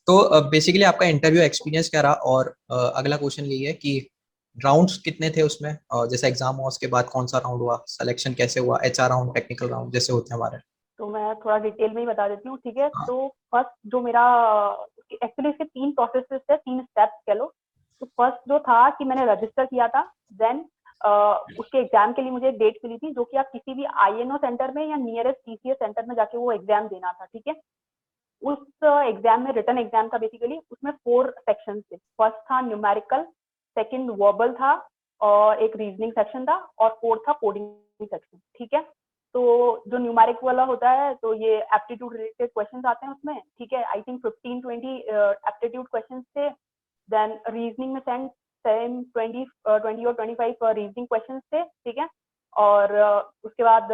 तो बेसिकली आपका interview experience क्या रहा, और अगला क्वेश्चन यही है कि राउंड्स कितने थे उसमें, जैसे एग्जाम हुआ उसके बाद कौन सा राउंड हुआ, सिलेक्शन कैसे हुआ, एचआर राउंड, टेक्निकल राउंड जैसे होते हैं हमारे। तो मैं थोड़ा डिटेल में ही बता देती हूँ, ठीक है। हाँ। तो फर्स्ट जो मेरा, एक्चुअली इसके 3 प्रोसेसेस थे, 3 स्टेप्स कह लो। तो फर्स्ट जो था कि मैंने रजिस्टर किया था, देन उसके एग्जाम के लिए मुझे एक डेट मिली थी, जो कि आप किसी भी आईएनओ सेंटर में या नियरेस्ट टीसीएस सेंटर में जाके वो एग्जाम देना था, ठीक है। उस एग्जाम में रिटन एग्जाम था बेसिकली, उसमें 4 सेक्शन थे। फर्स्ट था न्यूमेरिकल, सेकंड वर्बल था, और एक रीजनिंग सेक्शन था, और फोर्थ था कोडिंग सेक्शन, ठीक है। तो जो न्यूमेरिक वाला होता है, तो ये एप्टीट्यूड रिलेटेड क्वेश्चंस आते हैं उसमें, ठीक है। आई थिंक 15-20 एप्टीट्यूड क्वेश्चंस थे। देन रीजनिंग में सेम सेम 20 और 25 रीजनिंग क्वेश्चंस थे, ठीक है। और उसके बाद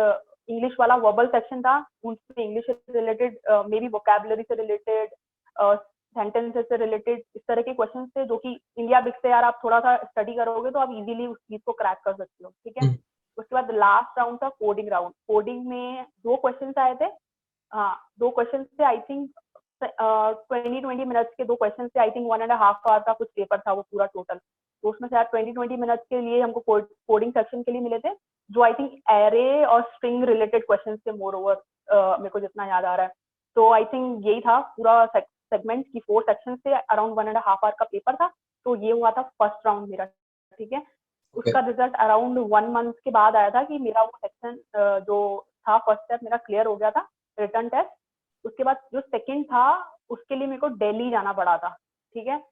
इंग्लिश वाला वर्बल सेक्शन था, उसमें इंग्लिश से रिलेटेड, मे बी वोकेबलरी से रिलेटेड, सेंटेंसेस से रिलेटेड, इस तरह के क्वेश्चन थे, जो कि इंडिया बिग से यार आप थोड़ा सा स्टडी करोगे तो आप इजीली उस चीज को क्रैक कर सकते हो, ठीक है। हम्म। उसके बाद लास्ट राउंड था कोडिंग राउंड। कोडिंग में 2 क्वेश्चन आए थे। हाँ, 2 क्वेश्चन थे, आई थिंक 20-20 मिनट्स के 2 क्वेश्चन थे। आई थिंक 1.5 आवर का कुछ पेपर था वो पूरा टोटल। तो उसमें शायद 20-20 मिनट्स के लिए हमको कोडिंग सेक्शन के लिए मिले थे, जो आई थिंक एरे और स्ट्रिंग रिलेटेड क्वेश्चन थे मोर ओवर, मेरे को जितना याद आ रहा है। तो आई थिंक यही था पूरा सेगमेंट की 4 सेक्शन से अराउंड 1.5 आवर का पेपर था। तो ये हुआ था फर्स्ट राउंड मेरा, ठीक है। ओके। उसका रिजल्ट अराउंड 1 मंथ के बाद आया था कि मेरा वो सेक्शन जो था फर्स्ट स्टेप मेरा क्लियर हो गया था, रिटर्न टेस्ट। उसके बाद जो सेकंड था, उसके लिए मेरे को दिल्ली जाना पड़ा था, ठीक है।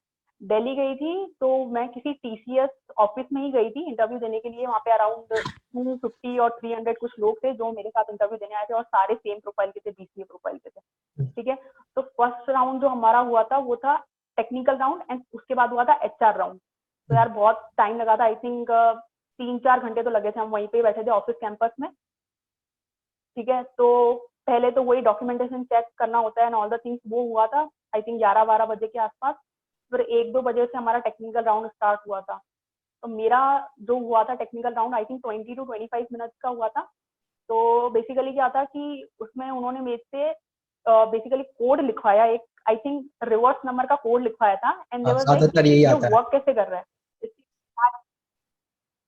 दिल्ली गई थी, तो मैं किसी टीसीएस ऑफिस में ही गई थी इंटरव्यू देने के लिए। वहाँ पे अराउंड 250 और 300 कुछ लोग थे जो मेरे साथ इंटरव्यू देने आए थे, और सारे सेम प्रोफाइल के थे, बीसीए प्रोफाइल के थे, ठीक है। तो फर्स्ट राउंड जो हमारा हुआ था वो था टेक्निकल राउंड, एंड उसके बाद हुआ था एचआर राउंड। तो यार बहुत टाइम लगा था, आई थिंक 3-4 घंटे तो लगे थे। हम वहीं पे बैठे थे ऑफिस कैंपस में, ठीक है। तो पहले तो वही डॉक्यूमेंटेशन चेक करना होता है एंड ऑल द थिंग्स, वो हुआ था आई थिंक 11-12 बजे के आसपास। फिर 1-2 बजे से हमारा टेक्निकल राउंड स्टार्ट हुआ था। तो मेरा जो हुआ था technical round, I think 20-25 minutes का हुआ था। तो बेसिकली क्या था कि उसमें उन्होंने मेरे से बेसिकली कोड लिखवाया, एक आई थिंक रिवर्स नंबर का कोड लिखवाया था, एंड दे हाँ, वाज लाइक ज्यादातर यही ये आता है। वर्क कैसे कर रहा है,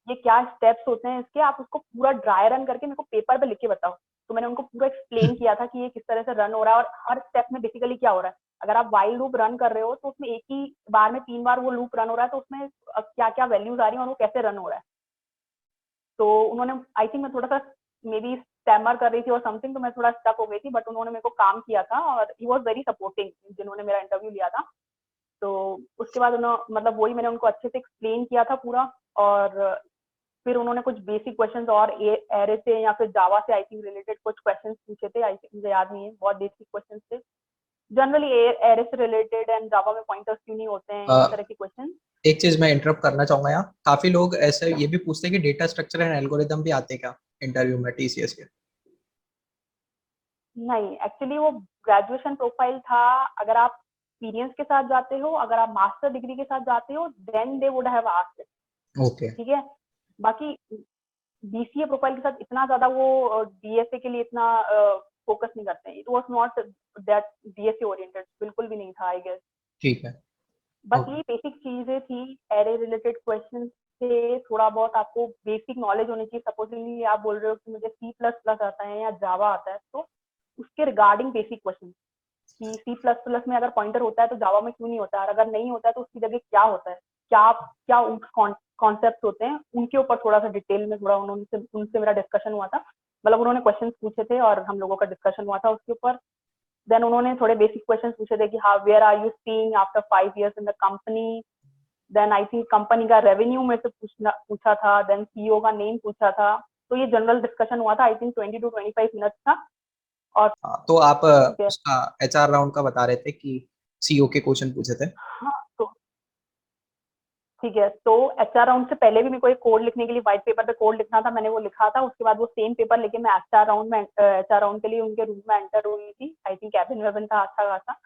ये क्या स्टेप्स होते हैं इसके, आप उसको पूरा ड्राई रन करके मेरे को पेपर पे लिख के बताओ। तो मैंने उनको पूरा एक्सप्लेन किया था कि ये किस तरह से रन हो रहा है, और हर स्टेप में बेसिकली क्या हो रहा है। अगर आप वाइल लूप रन कर रहे हो, तो उसमें एक ही बार में 3 बार वो लूप रन हो रहा है, तो उसमें क्या क्या वैल्यूज आ रही है और वो कैसे रन हो रहा है। तो उन्होंने, आई थिंक मैं थोड़ा सा मे बी स्टैमर कर रही थी और समथिंग, तो मैं थोड़ा स्टक हो गई थी, बट उन्होंने मेरे को काम किया था, और ही वॉज वेरी सपोर्टिंग जिन्होंने मेरा इंटरव्यू लिया था। तो उसके बाद उन्होंने, मतलब वही मैंने उनको अच्छे से एक्सप्लेन किया था पूरा। और फिर उन्होंने कुछ बेसिक क्वेश्चंस और एरे से या फिर जावा से आई थिंक रिलेटेड कुछ क्वेश्चंस पूछे थे। आई थिंक मुझे याद नहीं है, बहुत बेसिक क्वेश्चंस थे। जनरली एरे से रिलेटेड एंड जावा में पॉइंटर्स क्यों नहीं होते हैं, इस तरह के क्वेश्चन। एक चीज मैं इंटरप्ट करना चाहूंगा यहाँ, काफी लोग ऐसे ये भी पूछते हैं कि डेटा स्ट्रक्चर एंड एल्गोरिदम भी आते हैं क्या इंटरव्यू में टीसीएस के। नहीं, एक्चुअली वो ग्रेजुएशन प्रोफाइल था। अगर आप एक्सपीरियंस के साथ जाते हो, अगर आप मास्टर डिग्री के साथ जाते हो, then they would have asked, okay. ठीक है। बाकी बीसीए प्रोफाइल के साथ इतना ज्यादा वो डीएसए के लिए इतना फोकस नहीं करते हैं। It was not that DSA oriented, बिल्कुल भी नहीं था आई गेस। ठीक है। बस ओके। ये बेसिक चीजें थी, एरे रिलेटेड क्वेश्चन थे। थोड़ा बहुत आपको बेसिक नॉलेज होनी चाहिए। सपोजिंगली आप बोल रहे हो कि मुझे सी प्लस प्लस आता है या जावा आता है, तो उसके रिगार्डिंग बेसिक क्वेश्चन, कि सी प्लस प्लस में अगर पॉइंटर होता है तो जावा में क्यों नहीं होता है, और अगर नहीं होता है तो उसकी जगह क्या होता है, क्या क्या कॉन्सेप्ट होते हैं, उनके ऊपर थोड़ा सा डिटेल में थोड़ा उनसे उनसे मेरा डिस्कशन हुआ था। मतलब उन्होंने क्वेश्चंस पूछे थे और हम लोगों का डिस्कशन हुआ था उसके ऊपर। देन उन्होंने थोड़े बेसिक क्वेश्चन पूछे थे कि हाँ, where are you seeing after 5 years in the company. Then I think company का रेवेन्यू में से पूछा था। देन सीईओ का नेम पूछा था। तो ये जनरल डिस्कशन हुआ था, आई थिंक 20-25 मिनट्स था। और हाँ, तो आप ठीक है। उसका एचआर राउंड का बता रहे थे कि सीओ के क्वेश्चन पूछे थे। हाँ, तो ठीक है। तो एचआर राउंड से पहले भी मेरे को एक कोड लिखने के लिए व्हाइट पेपर पे कोड लिखना था, मैंने वो लिखा था। उसके बाद वो सेम पेपर लेके मैं एचआर राउंड के लिए उनके रूम में एंटर हुई थी। आई थिंक कैबिन वेबिन था अच्छा खासा।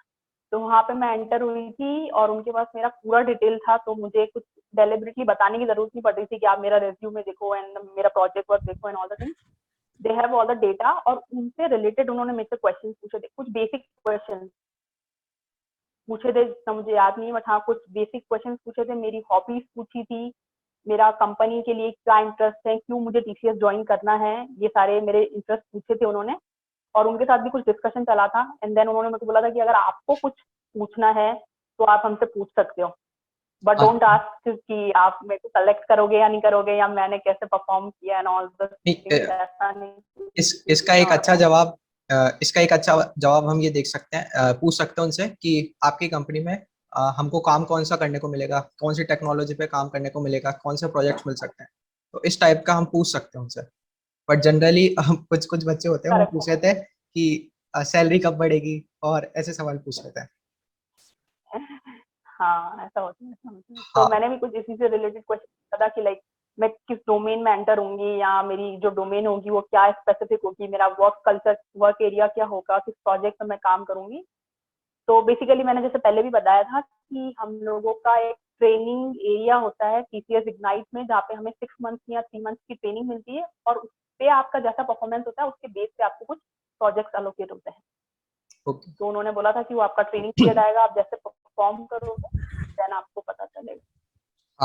तो वहां पे मैं एंटर हुई थी और उनके पास मेरा पूरा डिटेल था, तो मुझे कुछ डेलिबरेटली बताने की जरूरत नहीं पड़ रही थी कि आप मेरा रेज्यूमे देखो एंड मेरा प्रोजेक्ट वर्क देखो and all the things. They have all the data, और उनसे रिलेटेड उन्होंने मेरे से क्वेश्चन पूछे थे, कुछ बेसिक क्वेश्चन। पूछे थे, जितना मुझे याद नहीं है, बट हाँ कुछ बेसिक क्वेश्चंस पूछे थे, मेरी हॉबीज पूछी थी, मेरा कंपनी के लिए क्या इंटरेस्ट है, क्यों मुझे टीसीएस ज्वाइन करना है, ये सारे मेरे इंटरेस्ट पूछे थे उन्होंने। और उनके साथ भी कुछ डिस्कशन चला था, एंड देन उन्होंने मुझे बोला था कि अगर आपको कुछ पूछना है तो आप हमसे पूछ सकते हो, बट डोंट आस्क कि आप मेरे को सेलेक्ट करोगे या नहीं करोगे, या मैंने कैसे परफॉर्म किया एंड ऑल दिस नहीं, थिंग्स, ऐसा नहीं इसका पूछना एक होता अच्छा है। जवाब, इसका एक अच्छा जवाब हम ये देख सकते हैं, पूछ सकते हैं उनसे कि आपकी कंपनी में हमको काम कौन सा करने को मिलेगा, कौन सी टेक्नोलॉजी पे काम करने को मिलेगा, कौन से प्रोजेक्ट्स मिल सकते हैं। तो इस टाइप का हम पूछ सकते हैं उनसे। बट जनरली हम कुछ कुछ बच्चे होते हैं वो करेक्ट। पूछ रहे थे कि सैलरी कब बढ़ेगी, और ऐसे सवाल पूछ रहे थे। हाँ ऐसा होता है। तो हाँ। मैंने भी कुछ इसी से रिलेटेड क्वेश्चन था कि लाइक मैं किस डोमेन में एंटर होंगी, या मेरी जो डोमेन होगी वो क्या स्पेसिफिक होगी, मेरा वर्क कल्चर, वर्क एरिया क्या होगा, किस प्रोजेक्ट में मैं काम करूंगी। तो बेसिकली मैंने जैसे पहले भी बताया था कि हम लोगों का एक ट्रेनिंग एरिया होता है टीसीएस इग्नाइट में, जहाँ पे हमें 6 मंथ या 3 मंथ की ट्रेनिंग मिलती है, और उस पे आपका जैसा परफॉर्मेंस होता है उसके बेस पे आपको कुछ प्रोजेक्ट्स अलोकेट होते हैं। ओके। तो उन्होंने बोला था कि वो आपका ट्रेनिंग पीरियड आएगा, आप जैसे परफॉर्म करोगे देन आपको पता